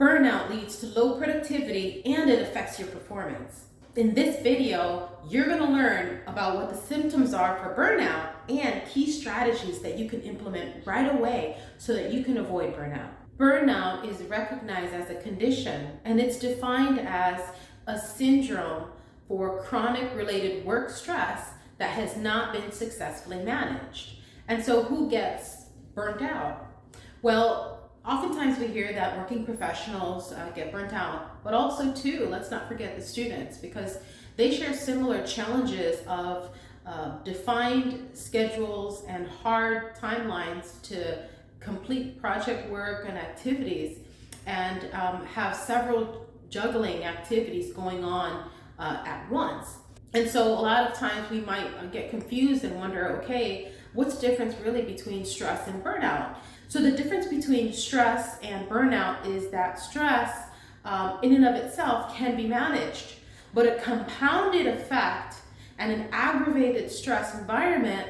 Burnout leads to low productivity and it affects your performance. In this video, you're going to learn about what the symptoms are for burnout and key strategies that you can implement right away so that you can avoid burnout. Burnout is recognized as a condition, and it's defined as a syndrome for chronic related work stress that has not been successfully managed. And so who gets burnt out? Well, oftentimes we hear that working professionals get burnt out, but also too, let's not forget the students, because they share similar challenges of defined schedules and hard timelines to complete project work and activities, and have several juggling activities going on at once. And so a lot of times we might get confused and wonder, okay, what's the difference really between stress and burnout? So the difference between stress and burnout is that stress in and of itself can be managed, but a compounded effect and an aggravated stress environment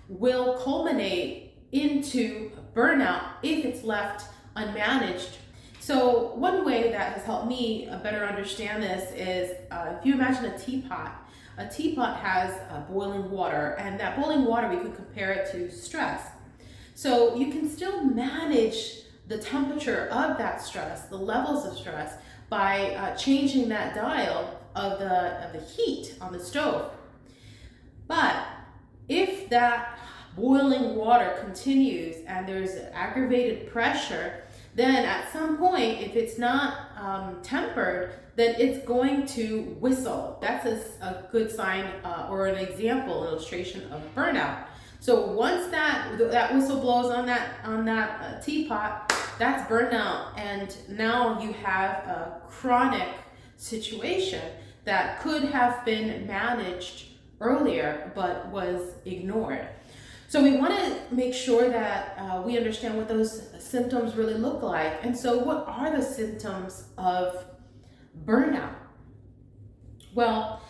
will culminate into burnout if it's left unmanaged. So one way that has helped me better understand this is if you imagine a teapot has boiling water, and that boiling water, we could compare it to stress. So you can still manage the temperature of that stress, the levels of stress, by changing that dial of the heat on the stove. But if that boiling water continues and there's aggravated pressure, then at some point, if it's not tempered, then it's going to whistle. That's a good sign or an example, illustration of burnout. So once that whistle blows on that teapot, that's burnout, and now you have a chronic situation that could have been managed earlier but was ignored. So we want to make sure that we understand what those symptoms really look like. And so what are the symptoms of burnout? Well,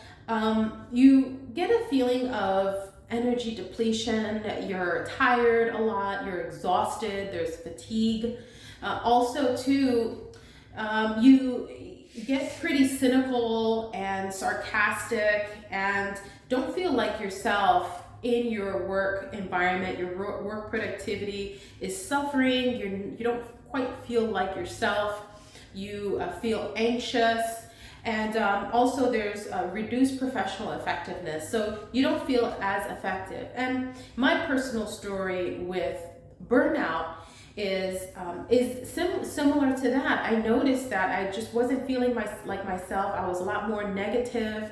you get a feeling of energy depletion, you're tired a lot, you're exhausted, there's fatigue. Also too, you get pretty cynical and sarcastic and don't feel like yourself in your work environment. Your work productivity is suffering. You don't quite feel like yourself. You feel anxious, and also there's reduced professional effectiveness. So you don't feel as effective. And my personal story with burnout is similar to that. I noticed that I just wasn't feeling like myself. I was a lot more negative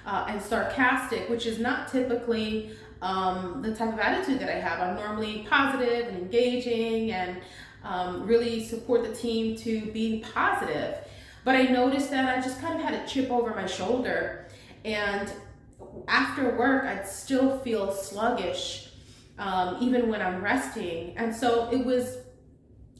and sarcastic, which is not typically the type of attitude that I have. I'm normally positive and engaging and really support the team to be positive. But I noticed that I just kind of had a chip over my shoulder, and after work I'd still feel sluggish even when I'm resting. And so it was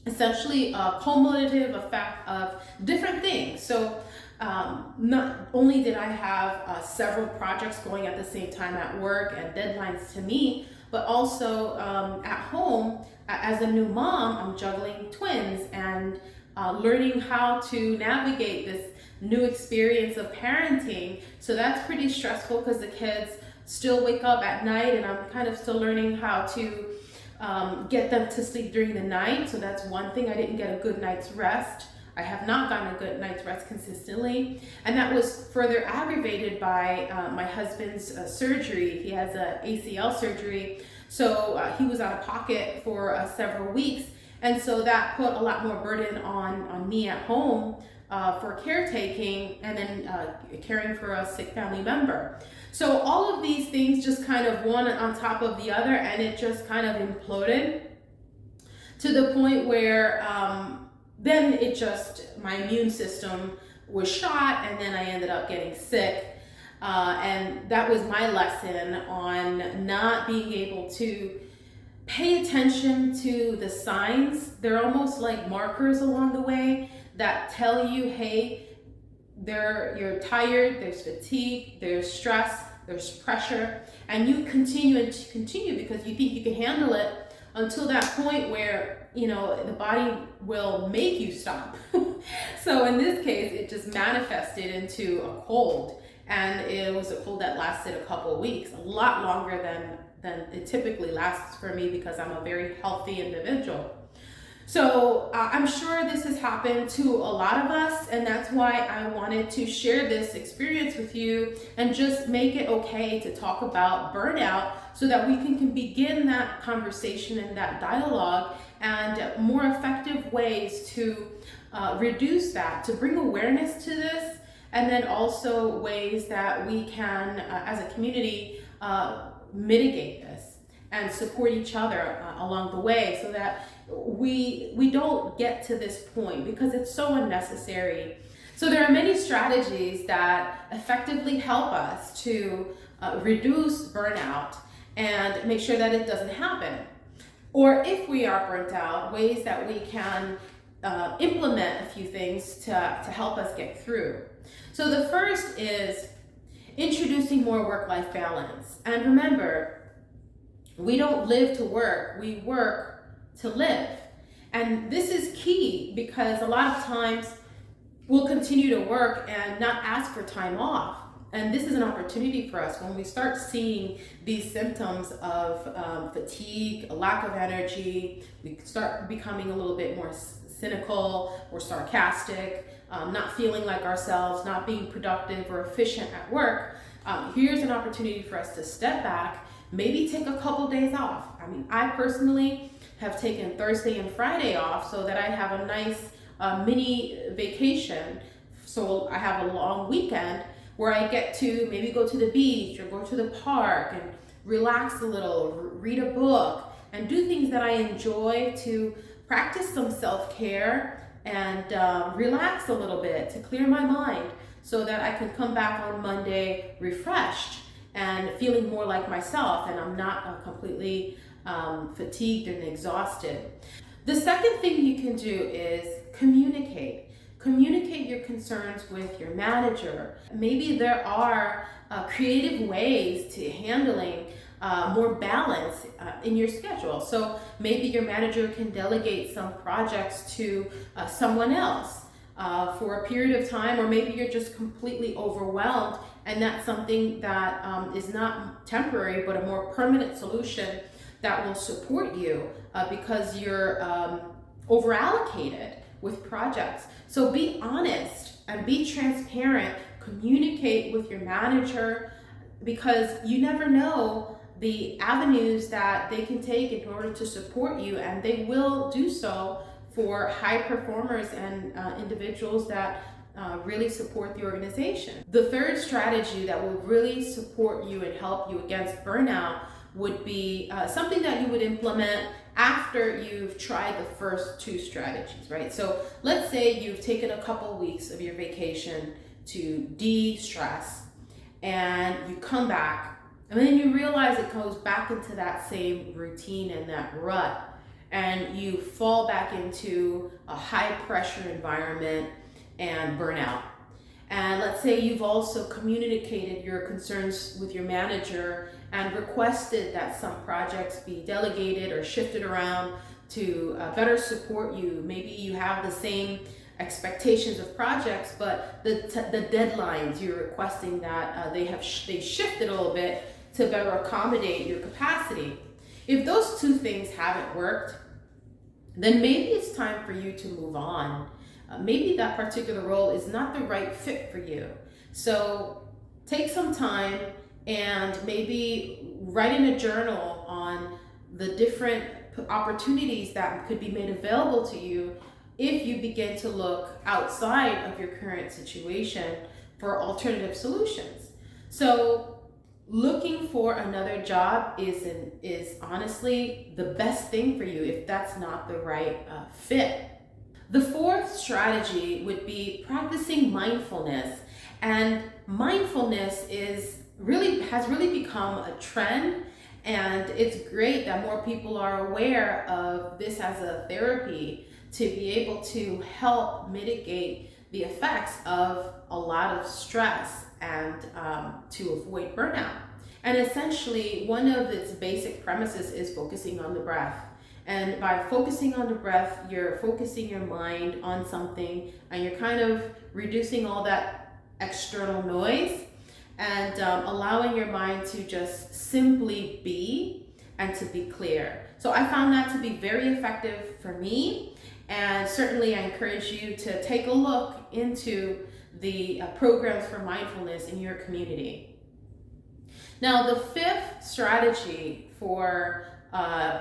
essentially a cumulative effect of different things. So not only did I have several projects going at the same time at work and deadlines to meet, but also at home as a new mom, I'm juggling twins and learning how to navigate this new experience of parenting. So that's pretty stressful because the kids still wake up at night, and I'm kind of still learning how to get them to sleep during the night. So that's one thing. I didn't get a good night's rest. I have not gotten a good night's rest consistently, and that was further aggravated by my husband's surgery. He has a ACL surgery, so he was out of pocket for several weeks, and so that put a lot more burden on me at home for caretaking and then caring for a sick family member. So all of these things just kind of one on top of the other, and it just kind of imploded to the point where then my immune system was shot, and then I ended up getting sick. And that was my lesson on not being able to pay attention to the signs. They're almost like markers along the way that tell you, hey, you're tired, there's fatigue, there's stress, there's pressure, and you continue because you think you can handle it until that point where the body will make you stop. So in this case, it just manifested into a cold, and it was a cold that lasted a couple of weeks, a lot longer than it typically lasts for me because I'm a very healthy individual. So I'm sure this has happened to a lot of us, and that's why I wanted to share this experience with you and just make it okay to talk about burnout so that we can begin that conversation and that dialogue and more effective ways to reduce that, to bring awareness to this, and then also ways that we can, as a community, mitigate this and support each other along the way so that we don't get to this point because it's so unnecessary. So there are many strategies that effectively help us to reduce burnout and make sure that it doesn't happen. Or if we are burnt out, ways that we can implement a few things to help us get through. So the first is introducing more work-life balance. And remember, we don't live to work, we work to live. And this is key because a lot of times we'll continue to work and not ask for time off. And this is an opportunity for us when we start seeing these symptoms of fatigue, a lack of energy, we start becoming a little bit more cynical or sarcastic, not feeling like ourselves, not being productive or efficient at work. Here's an opportunity for us to step back, maybe take a couple days off. I mean, I personally have taken Thursday and Friday off so that I have a nice mini vacation. So I have a long weekend where I get to maybe go to the beach or go to the park and relax a little, read a book, and do things that I enjoy to practice some self-care and relax a little bit to clear my mind so that I can come back on Monday refreshed and feeling more like myself, and I'm not completely fatigued and exhausted. The second thing you can do is communicate. Communicate your concerns with your manager. Maybe there are creative ways to handling more balance in your schedule. So maybe your manager can delegate some projects to someone else for a period of time, or maybe you're just completely overwhelmed and that's something that is not temporary but a more permanent solution that will support you because you're over allocated with projects. So be honest and be transparent, communicate with your manager, because you never know the avenues that they can take in order to support you, and they will do so for high performers and individuals that really support the organization. The third strategy that will really support you and help you against burnout would be something that you would implement after you've tried the first two strategies, right? So let's say you've taken a couple weeks of your vacation to de-stress, and you come back, and then you realize it goes back into that same routine and that rut, and you fall back into a high pressure environment and burnout. And let's say you've also communicated your concerns with your manager and requested that some projects be delegated or shifted around to better support you. Maybe you have the same expectations of projects, but the deadlines you're requesting that they shifted a little bit to better accommodate your capacity. If those two things haven't worked, then maybe it's time for you to move on. Maybe that particular role is not the right fit for you. So take some time and maybe write in a journal on the different opportunities that could be made available to you if you begin to look outside of your current situation for alternative solutions. So looking for another job is honestly the best thing for you if that's not the right fit. The fourth strategy would be practicing mindfulness. And mindfulness has really become a trend, and it's great that more people are aware of this as a therapy to be able to help mitigate the effects of a lot of stress and to avoid burnout. And essentially, one of its basic premises is focusing on the breath And by focusing on the breath, you're focusing your mind on something, and you're kind of reducing all that external noise and allowing your mind to just simply be and to be clear. So I found that to be very effective for me, and certainly I encourage you to take a look into the programs for mindfulness in your community. Now, the fifth strategy for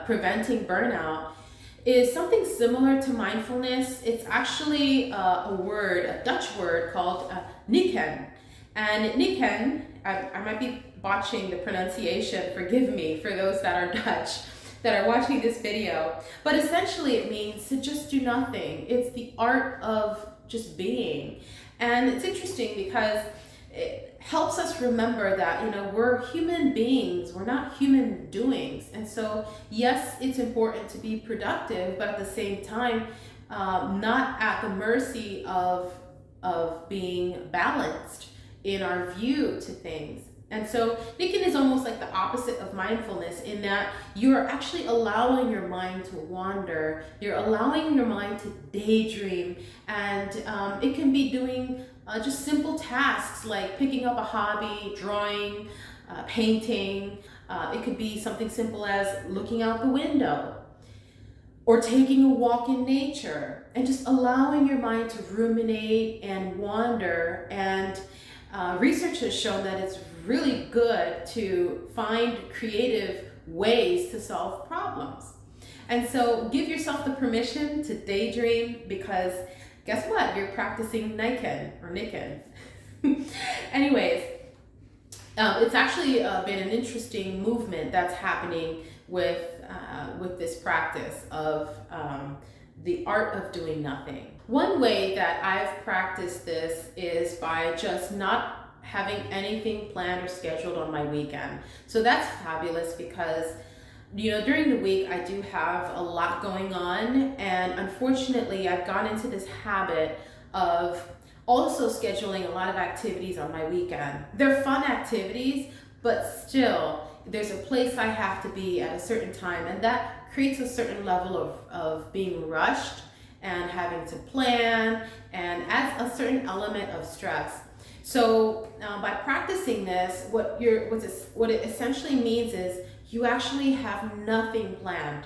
preventing burnout is something similar to mindfulness. It's actually a Dutch word called nikken. And nikken, I might be botching the pronunciation, forgive me for those that are Dutch that are watching this video, but essentially it means to just do nothing. It's the art of just being. And it's interesting because it helps us remember that, we're human beings, we're not human doings. And so, yes, it's important to be productive, but at the same time, not at the mercy of being balanced in our view to things. And so nikken is almost like the opposite of mindfulness, in that you're actually allowing your mind to wander. You're allowing your mind to daydream. And it can be doing just simple tasks like picking up a hobby, drawing, painting. It could be something simple as looking out the window or taking a walk in nature, and just allowing your mind to ruminate and wander. And research has shown that it's really good to find creative ways to solve problems. And so give yourself the permission to daydream, because guess what? You're practicing nikken. Anyways, it's actually been an interesting movement that's happening with this practice of the art of doing nothing. One way that I've practiced this is by just not having anything planned or scheduled on my weekend. So that's fabulous, because during the week I do have a lot going on, and unfortunately I've gone into this habit of also scheduling a lot of activities on my weekend. They're fun activities, but still there's a place I have to be at a certain time, and that creates a certain level of being rushed and having to plan, and adds a certain element of stress. So by practicing this, what it essentially means is you actually have nothing planned,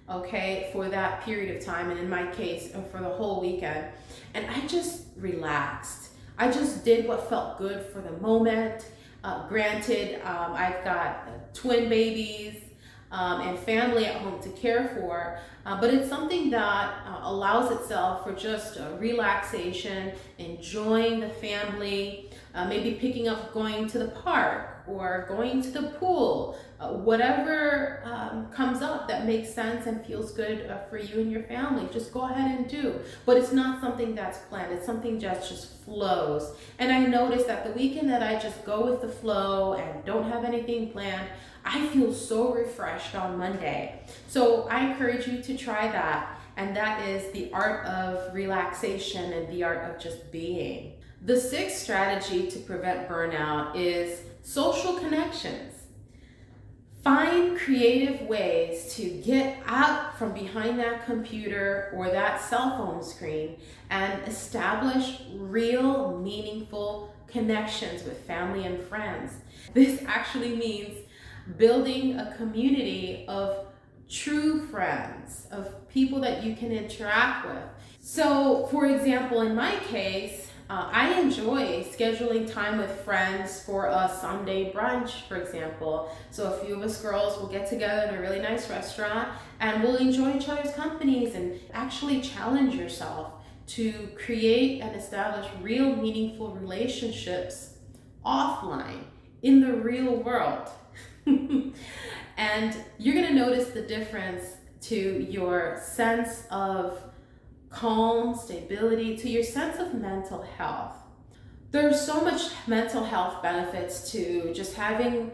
okay, for that period of time, and in my case, for the whole weekend. And I just relaxed. I just did what felt good for the moment. Granted, I've got twin babies and family at home to care for, but it's something that allows itself for just relaxation, enjoying the family, maybe picking up going to the park or going to the pool, whatever comes up that makes sense and feels good for you and your family, just go ahead and do. But it's not something that's planned, it's something that just flows. And I noticed that the weekend that I just go with the flow and don't have anything planned, I feel so refreshed on Monday. So I encourage you to try that. And that is the art of relaxation and the art of just being. The sixth strategy to prevent burnout is social connections. Find creative ways to get out from behind that computer or that cell phone screen and establish real, meaningful connections with family and friends. This actually means building a community of true friends, of people that you can interact with. So, for example, in my case, I enjoy scheduling time with friends for a Sunday brunch, for example. So a few of us girls will get together in a really nice restaurant and we'll enjoy each other's companies and actually challenge yourself to create and establish real meaningful relationships offline in the real world. And you're gonna notice the difference to your sense of calm, stability, to your sense of mental health. There's so much mental health benefits to just having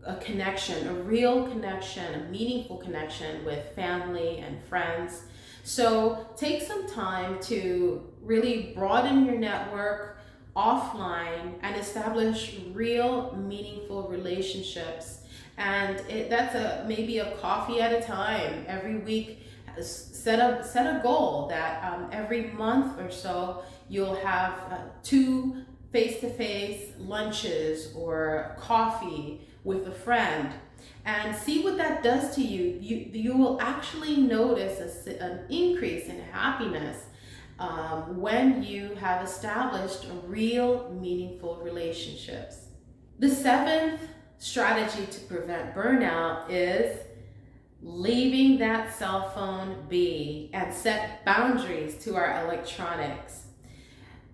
a connection, a real connection, a meaningful connection with family and friends. So take some time to really broaden your network offline and establish real meaningful relationships. And that's maybe a coffee at a time. Every week Set a goal that every month or so you'll have 2 face-to-face lunches or coffee with a friend, and see what that does to you. You will actually notice an increase in happiness when you have established real, meaningful relationships. The 7th strategy to prevent burnout is leaving that cell phone be and set boundaries to our electronics.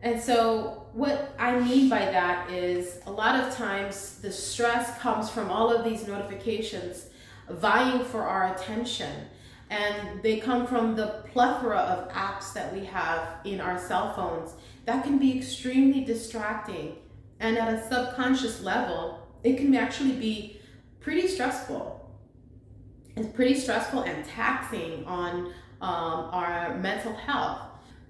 And so what I mean by that is a lot of times the stress comes from all of these notifications vying for our attention. And they come from the plethora of apps that we have in our cell phones that can be extremely distracting. And at a subconscious level, it can actually be pretty stressful. It's pretty stressful and taxing on our mental health.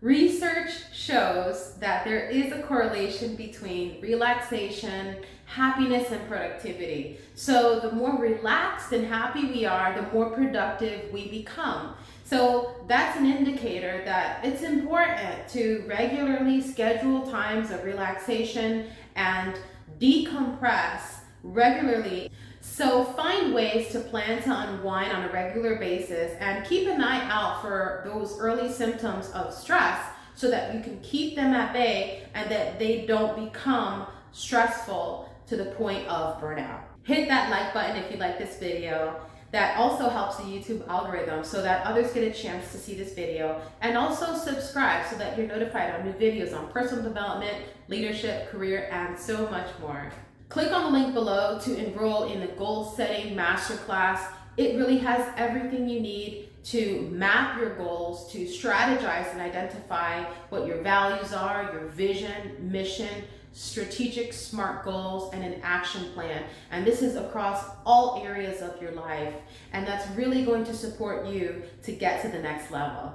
Research shows that there is a correlation between relaxation, happiness, and productivity. So the more relaxed and happy we are, the more productive we become. So that's an indicator that it's important to regularly schedule times of relaxation and decompress regularly. So find ways to plan to unwind on a regular basis and keep an eye out for those early symptoms of stress so that you can keep them at bay and that they don't become stressful to the point of burnout. Hit that like button if you like this video. That also helps the YouTube algorithm so that others get a chance to see this video. And also subscribe so that you're notified on new videos on personal development, leadership, career, and so much more. Click on the link below to enroll in the Goal Setting Masterclass. It really has everything you need to map your goals, to strategize and identify what your values are, your vision, mission, strategic SMART goals, and an action plan. And this is across all areas of your life. And that's really going to support you to get to the next level.